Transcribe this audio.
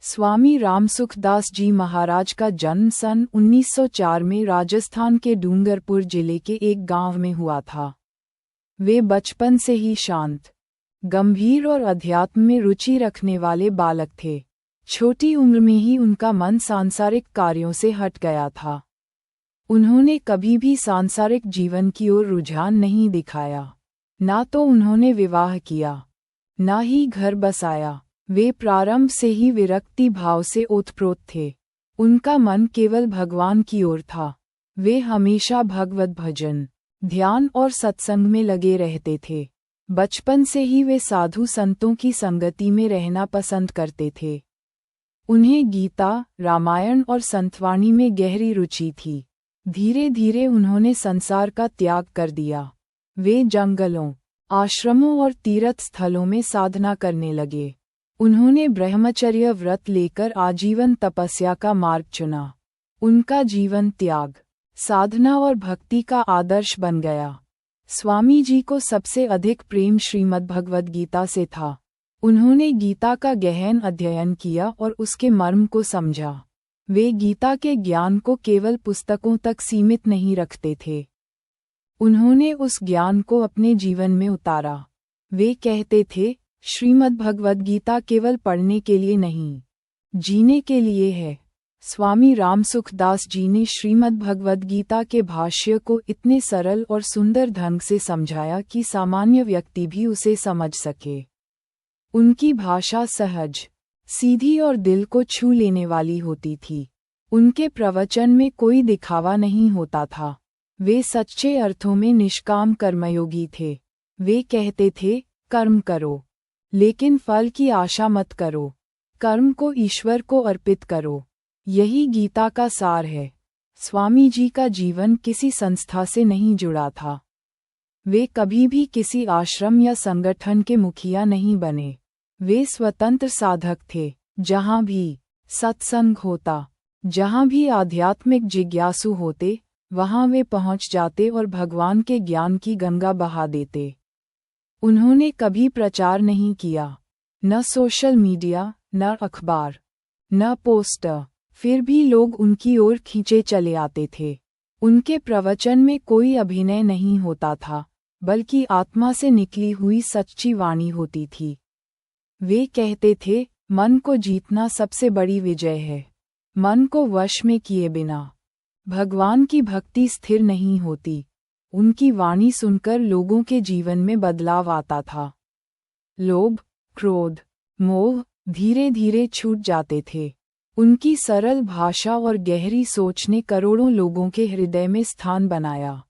स्वामी रामसुखदास जी महाराज का जन्म सन 1904 में राजस्थान के डूंगरपुर जिले के एक गांव में हुआ था। वे बचपन से ही शांत, गंभीर और अध्यात्म में रुचि रखने वाले बालक थे। छोटी उम्र में ही उनका मन सांसारिक कार्यों से हट गया था। उन्होंने कभी भी सांसारिक जीवन की ओर रुझान नहीं दिखाया। ना तो उन्होंने विवाह किया, ना ही घर बसाया। वे प्रारंभ से ही विरक्ति भाव से ओतप्रोत थे। उनका मन केवल भगवान की ओर था। वे हमेशा भगवत भजन, ध्यान और सत्संग में लगे रहते थे। बचपन से ही वे साधु संतों की संगति में रहना पसंद करते थे। उन्हें गीता, रामायण और संतवाणी में गहरी रुचि थी। धीरे धीरे उन्होंने संसार का त्याग कर दिया। वे जंगलों, आश्रमों और तीर्थ स्थलों में साधना करने लगे। उन्होंने ब्रह्मचर्य व्रत लेकर आजीवन तपस्या का मार्ग चुना। उनका जीवन त्याग, साधना और भक्ति का आदर्श बन गया। स्वामी जी को सबसे अधिक प्रेम श्रीमद् भगवद गीता से था। उन्होंने गीता का गहन अध्ययन किया और उसके मर्म को समझा। वे गीता के ज्ञान को केवल पुस्तकों तक सीमित नहीं रखते थे। उन्होंने उस ज्ञान को अपने जीवन में उतारा। वे कहते थे, श्रीमद् भगवद गीता केवल पढ़ने के लिए नहीं, जीने के लिए है। स्वामी रामसुखदास जी ने श्रीमद् भगवद गीता के भाष्य को इतने सरल और सुंदर ढंग से समझाया कि सामान्य व्यक्ति भी उसे समझ सके। उनकी भाषा सहज, सीधी और दिल को छू लेने वाली होती थी। उनके प्रवचन में कोई दिखावा नहीं होता था। वे सच्चे अर्थों में निष्काम कर्मयोगी थे। वे कहते थे, कर्म करो, लेकिन फल की आशा मत करो। कर्म को ईश्वर को अर्पित करो। यही गीता का सार है। स्वामी जी का जीवन किसी संस्था से नहीं जुड़ा था। वे कभी भी किसी आश्रम या संगठन के मुखिया नहीं बने। वे स्वतंत्र साधक थे। जहाँ भी सत्संग होता, जहाँ भी आध्यात्मिक जिज्ञासु होते, वहाँ वे पहुँच जाते और भगवान के ज्ञान की गंगा बहा देते। उन्होंने कभी प्रचार नहीं किया, न सोशल मीडिया, न अखबार, न पोस्टर। फिर भी लोग उनकी ओर खींचे चले आते थे। उनके प्रवचन में कोई अभिनय नहीं होता था, बल्कि आत्मा से निकली हुई सच्ची वाणी होती थी। वे कहते थे, मन को जीतना सबसे बड़ी विजय है। मन को वश में किए बिना भगवान की भक्ति स्थिर नहीं होती। उनकी वाणी सुनकर लोगों के जीवन में बदलाव आता था। लोभ, क्रोध, मोह धीरे धीरे छूट जाते थे। उनकी सरल भाषा और गहरी सोच ने करोड़ों लोगों के हृदय में स्थान बनाया।